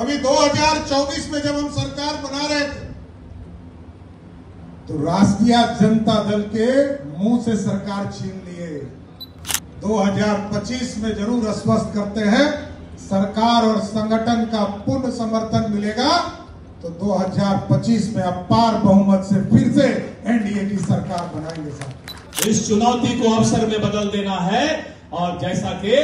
अभी 2024 में जब हम सरकार बना रहे थे तो राष्ट्रीय जनता दल के मुंह से सरकार छीन लिए। 2025 में जरूर आश्वस्त करते हैं सरकार और संगठन का पूर्ण समर्थन मिलेगा तो 2025 में अपार बहुमत से फिर से एनडीए की सरकार बनाएंगे साहब। इस चुनौती को अवसर में बदल देना है और जैसा कि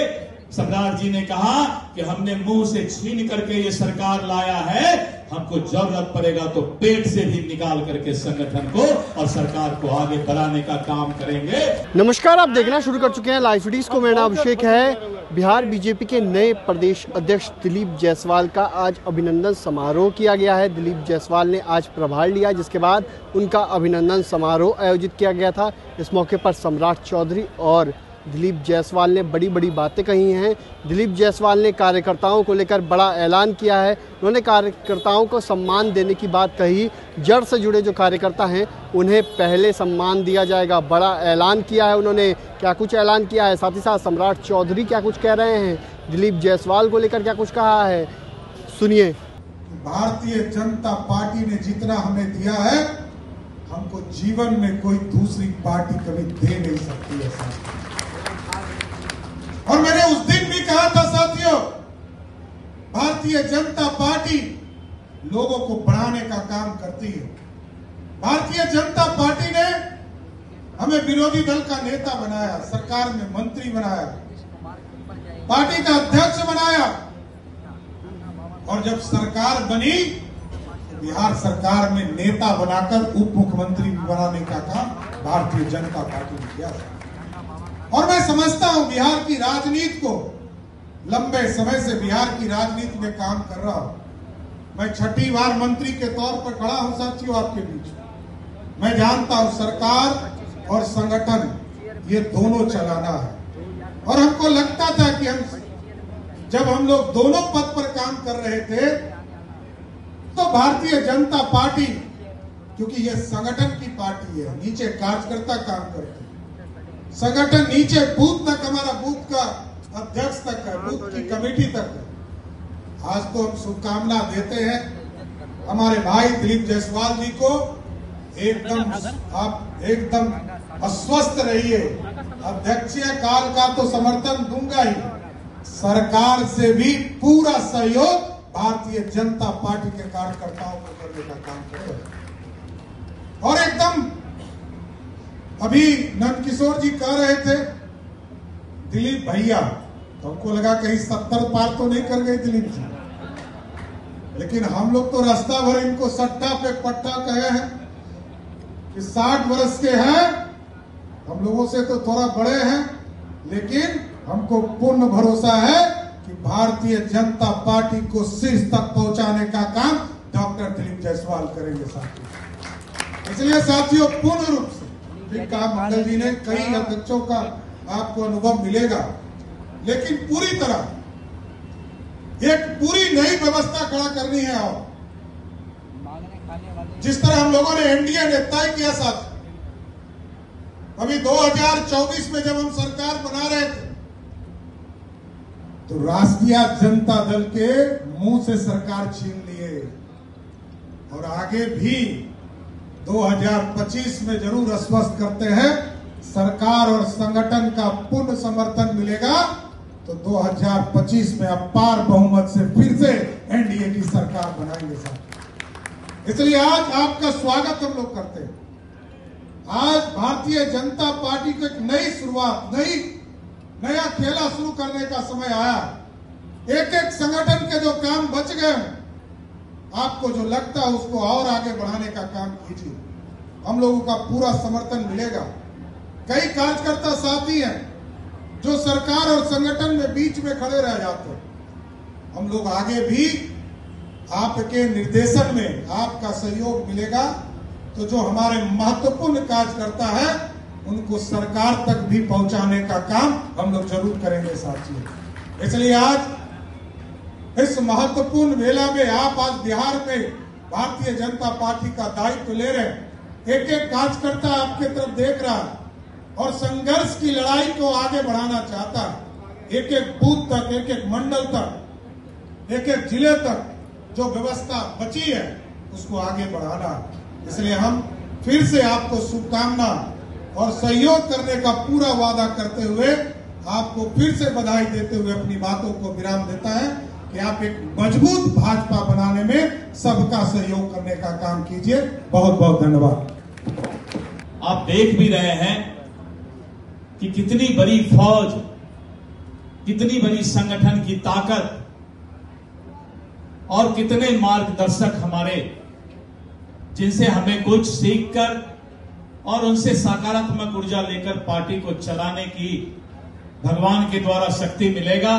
सम्राट जी ने कहा कि हमने मुंह से छीन करके ये सरकार लाया है, हमको जरूरत पड़ेगा तो पेट से भी निकाल करके संगठन को और सरकार को आगे बढ़ाने का काम करेंगे। नमस्कार, आप देखना शुरू कर चुके हैं लाइव फीडीज को। मेरा नाम अभिषेक है। बिहार बीजेपी के नए प्रदेश अध्यक्ष दिलीप जायसवाल का आज अभिनंदन समारोह किया गया है। दिलीप जायसवाल ने आज प्रभार लिया, जिसके बाद उनका अभिनंदन समारोह आयोजित किया गया था। इस मौके पर सम्राट चौधरी और दिलीप जायसवाल ने बड़ी बड़ी बातें कही हैं। दिलीप जायसवाल ने कार्यकर्ताओं को लेकर बड़ा ऐलान किया है। उन्होंने कार्यकर्ताओं को सम्मान देने की बात कही। जड़ से जुड़े जो कार्यकर्ता हैं उन्हें पहले सम्मान दिया जाएगा, बड़ा ऐलान किया है उन्होंने। क्या कुछ ऐलान किया है, साथ ही साथ सम्राट चौधरी क्या कुछ कह रहे हैं, दिलीप जायसवाल को लेकर क्या कुछ कहा है, सुनिए। भारतीय जनता पार्टी ने जितना हमें दिया है, हमको जीवन में कोई दूसरी पार्टी कभी दे नहीं सकती है। और मैंने उस दिन भी कहा था साथियों, भारतीय जनता पार्टी लोगों को बढ़ाने का काम करती है। भारतीय जनता पार्टी ने हमें विरोधी दल का नेता बनाया, सरकार में मंत्री बनाया, पार्टी का अध्यक्ष बनाया और जब सरकार बनी तो बिहार सरकार में नेता बनाकर उप मुख्यमंत्री बनाने का काम भारतीय जनता पार्टी ने किया। और मैं समझता हूं बिहार की राजनीति को, लंबे समय से बिहार की राजनीति में काम कर रहा हूं। मैं छठी बार मंत्री के तौर पर खड़ा हूं साथियों आपके बीच। मैं जानता हूं सरकार और संगठन ये दोनों चलाना है। और हमको लगता था कि जब हम लोग दोनों पद पर काम कर रहे थे तो भारतीय जनता पार्टी, क्योंकि ये संगठन की पार्टी है, नीचे कार्यकर्ता काम करते हैं, संगठन नीचे बूथ तक, हमारा बूथ का अध्यक्ष तक है, बूथ की कमेटी तक है। आज तो हम शुभकामना देते हैं हमारे भाई दिलीप जायसवाल जी को। आप एकदम अस्वस्थ रहिए। अध्यक्षीय काल का तो समर्थन दूंगा ही, सरकार से भी पूरा सहयोग भारतीय जनता पार्टी के कार्यकर्ताओं को करने का काम करेगा। और एकदम अभी नंदकिशोर जी कह रहे थे दिलीप भैया, तो हमको लगा कहीं 70 पार तो नहीं कर गए दिलीप जी, लेकिन हम लोग तो रास्ता भर इनको सट्टा पे पट्टा कहे हैं कि 60 वर्ष के हैं, हम लोगों से तो थोड़ा बड़े हैं, लेकिन हमको पूर्ण भरोसा है कि भारतीय जनता पार्टी को शीर्ष तक पहुंचाने का काम डॉक्टर दिलीप जायसवाल करेंगे साथियों। इसलिए साथियों पूर्ण रूप से कहा मंडल जी ने, कई अध्यक्षों का आपको अनुभव मिलेगा, लेकिन पूरी तरह एक पूरी नई व्यवस्था खड़ा करनी है। और जिस तरह हम लोगों ने एनडीए ने तय किया साथ, अभी 2024 में जब हम सरकार बना रहे थे तो राष्ट्रीय जनता दल के मुंह से सरकार छीन लिए और आगे भी 2025 में जरूर आश्वस्त करते हैं सरकार और संगठन का पूर्ण समर्थन मिलेगा तो 2025 में अपार बहुमत से फिर से एनडीए की सरकार बनाएंगे साहब। इसलिए आज आपका स्वागत हम लोग करते हैं। आज भारतीय जनता पार्टी को एक नई शुरुआत, नया खेला शुरू करने का समय आया। एक एक संगठन के जो काम बच गए, आपको जो लगता है उसको और आगे बढ़ाने का काम कीजिए, हम लोगों का पूरा समर्थन मिलेगा। कई कार्यकर्ता साथी हैं जो सरकार और संगठन में बीच में खड़े रह जाते हैं। हम लोग आगे भी आपके निर्देशन में आपका सहयोग मिलेगा तो जो हमारे महत्वपूर्ण कार्यकर्ता है उनको सरकार तक भी पहुंचाने का काम हम लोग जरूर करेंगे साथियों। इसलिए आज इस महत्वपूर्ण मेला में आप आज बिहार में भारतीय जनता पार्टी का दायित्व ले रहे हैं। एक एक कार्यकर्ता आपके तरफ देख रहा है और संघर्ष की लड़ाई को आगे बढ़ाना चाहता है। एक एक बूथ तक, एक एक मंडल तक, एक एक जिले तक जो व्यवस्था बची है उसको आगे बढ़ाना। इसलिए हम फिर से आपको शुभकामना और सहयोग करने का पूरा वादा करते हुए आपको फिर से बधाई देते हुए अपनी बातों को विराम देता है कि आप एक मजबूत भाजपा बनाने में सबका सहयोग करने का काम कीजिए। बहुत बहुत धन्यवाद। आप देख भी रहे हैं कि कितनी बड़ी फौज, कितनी बड़ी संगठन की ताकत और कितने मार्गदर्शक हमारे, जिनसे हमें कुछ सीखकर और उनसे सकारात्मक ऊर्जा लेकर पार्टी को चलाने की भगवान के द्वारा शक्ति मिलेगा।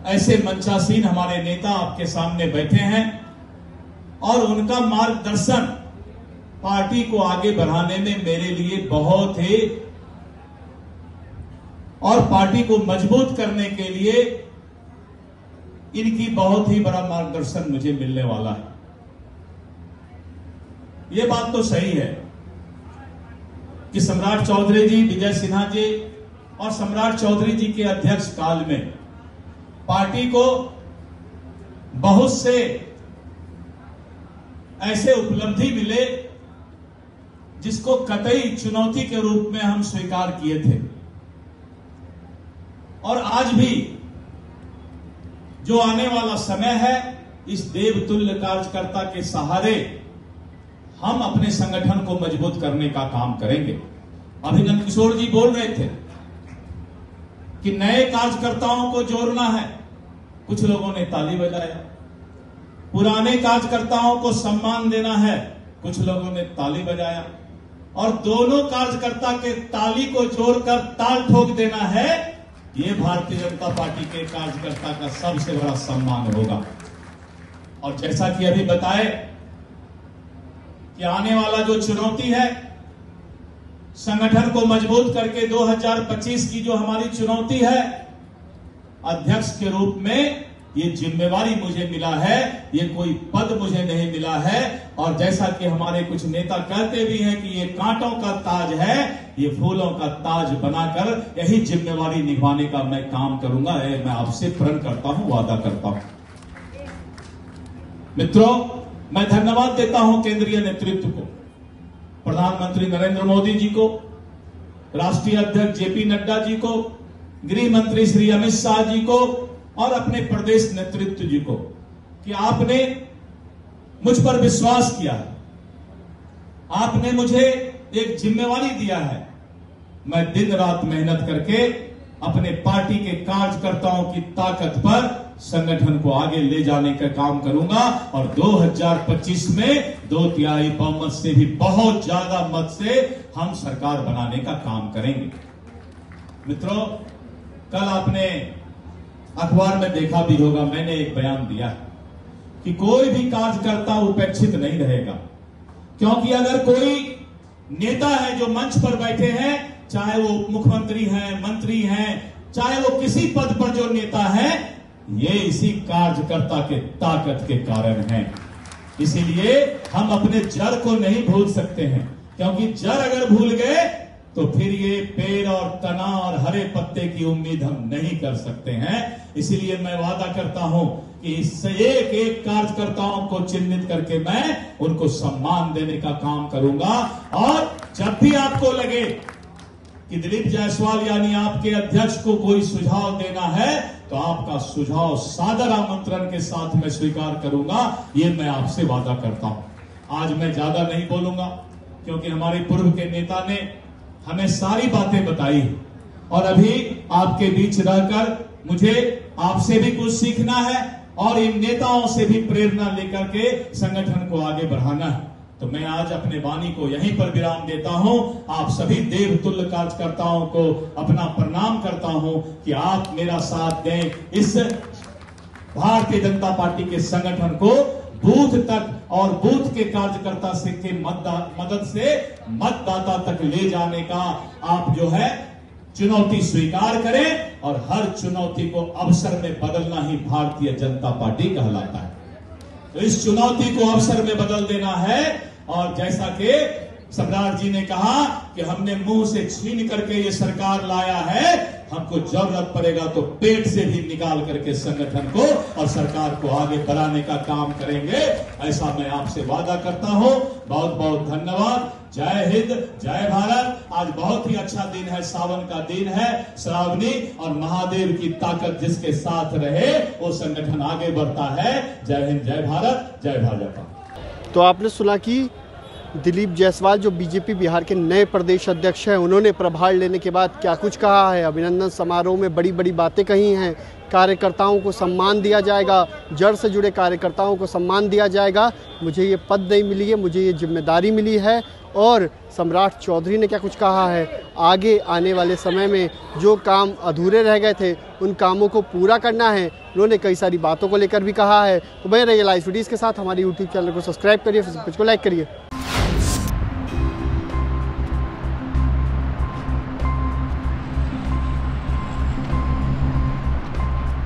ऐसे मंचासीन हमारे नेता आपके सामने बैठे हैं और उनका मार्गदर्शन पार्टी को आगे बढ़ाने में मेरे लिए बहुत ही, और पार्टी को मजबूत करने के लिए इनकी बहुत ही बड़ा मार्गदर्शन मुझे मिलने वाला है। ये बात तो सही है कि सम्राट चौधरी जी, विजय सिन्हा जी और सम्राट चौधरी जी के अध्यक्ष काल में पार्टी को बहुत से ऐसे उपलब्धि मिले जिसको कतई चुनौती के रूप में हम स्वीकार किए थे। और आज भी जो आने वाला समय है, इस देवतुल्य कार्यकर्ता के सहारे हम अपने संगठन को मजबूत करने का काम करेंगे। अभी नंदकिशोर जी बोल रहे थे कि नए कार्यकर्ताओं को जोड़ना है, कुछ लोगों ने ताली बजाया। पुराने कार्यकर्ताओं को सम्मान देना है, कुछ लोगों ने ताली बजाया। और दोनों कार्यकर्ता के ताली को जोड़कर ताल ठोक देना है, ये भारतीय जनता पार्टी के कार्यकर्ता का सबसे बड़ा सम्मान होगा। और जैसा कि अभी बताए कि आने वाला जो चुनौती है, संगठन को मजबूत करके 2025 की जो हमारी चुनौती है, अध्यक्ष के रूप में ये जिम्मेवारी मुझे मिला है, ये कोई पद मुझे नहीं मिला है। और जैसा कि हमारे कुछ नेता कहते भी हैं कि ये कांटों का ताज है, ये फूलों का ताज बनाकर यही जिम्मेवारी निभाने का मैं काम करूंगा। मैं आपसे प्रण करता हूं, वादा करता हूं। मित्रों, मैं धन्यवाद देता हूं केंद्रीय नेतृत्व को, प्रधानमंत्री नरेंद्र मोदी जी को, राष्ट्रीय अध्यक्ष जेपी नड्डा जी को, गृह मंत्री श्री अमित शाह जी को और अपने प्रदेश नेतृत्व जी को कि आपने मुझ पर विश्वास किया है, आपने मुझे एक जिम्मेवारी दिया है। मैं दिन रात मेहनत करके अपने पार्टी के कार्यकर्ताओं की ताकत पर संगठन को आगे ले जाने का काम करूंगा और 2025 में 2/3 बहुमत से भी बहुत ज्यादा मत से हम सरकार बनाने का काम करेंगे। मित्रों, कल आपने अखबार में देखा भी होगा, मैंने एक बयान दिया कि कोई भी कार्यकर्ता उपेक्षित नहीं रहेगा, क्योंकि अगर कोई नेता है जो मंच पर बैठे हैं, चाहे वो मुख्यमंत्री हैं, मंत्री हैं, चाहे वो किसी पद पर जो नेता है, ये इसी कार्यकर्ता के ताकत के कारण है। इसीलिए हम अपने जड़ को नहीं भूल सकते हैं, क्योंकि जड़ अगर भूल गए तो फिर ये पेड़ और तना और हरे पत्ते की उम्मीद हम नहीं कर सकते हैं। इसीलिए मैं वादा करता हूं कि इस एक एक कार्यकर्ताओं को चिन्हित करके मैं उनको सम्मान देने का काम करूंगा। और जब भी आपको लगे कि दिलीप जायसवाल यानी आपके अध्यक्ष को कोई सुझाव देना है, तो आपका सुझाव सादर आमंत्रण के साथ मैं स्वीकार करूंगा। ये मैं आपसे वादा करता हूं। आज मैं ज्यादा नहीं बोलूंगा, क्योंकि हमारे पूर्व के नेता ने हमें सारी बातें बताई और अभी आपके बीच रहकर मुझे आपसे भी कुछ सीखना है और इन नेताओं से भी प्रेरणा लेकर के संगठन को आगे बढ़ाना है। तो मैं आज अपने वाणी को यहीं पर विराम देता हूं। आप सभी देवतुल्य कार्यकर्ताओं को अपना प्रणाम करता हूं कि आप मेरा साथ दें, इस भारतीय जनता पार्टी के संगठन को बूथ तक और बूथ के कार्यकर्ता से के मदद से मतदाता तक ले जाने का आप जो है चुनौती स्वीकार करें और हर चुनौती को अवसर में बदलना ही भारतीय जनता पार्टी कहलाता है। तो इस चुनौती को अवसर में बदल देना है। और जैसा कि सरदार जी ने कहा कि हमने मुंह से छीन करके ये सरकार लाया है, हमको जरूरत पड़ेगा तो पेट से भी निकाल करके संगठन को और सरकार को आगे बढ़ाने का काम करेंगे, ऐसा मैं आपसे वादा करता हूं। बहुत बहुत धन्यवाद। जय हिंद, जय भारत। आज बहुत ही अच्छा दिन है, सावन का दिन है, श्रावणी, और महादेव की ताकत जिसके साथ रहे वो संगठन आगे बढ़ता है। जय हिंद, जय भारत, जय भाजपा। तो आपने सुना कि दिलीप जायसवाल जो बीजेपी बिहार के नए प्रदेश अध्यक्ष हैं, उन्होंने प्रभार लेने के बाद क्या कुछ कहा है। अभिनंदन समारोह में बड़ी बड़ी बातें कही हैं। कार्यकर्ताओं को सम्मान दिया जाएगा, जड़ से जुड़े कार्यकर्ताओं को सम्मान दिया जाएगा। मुझे ये पद नहीं मिली है, मुझे ये जिम्मेदारी मिली है। और सम्राट चौधरी ने क्या कुछ कहा है, आगे आने वाले समय में जो काम अधूरे रह गए थे उन कामों को पूरा करना है, उन्होंने कई सारी बातों को लेकर भी कहा है। तो बने रहिए लाइव वीडियोज़ के साथ। हमारी यूट्यूब चैनल को सब्सक्राइब करिए, फेसबुक पेज को लाइक करिए।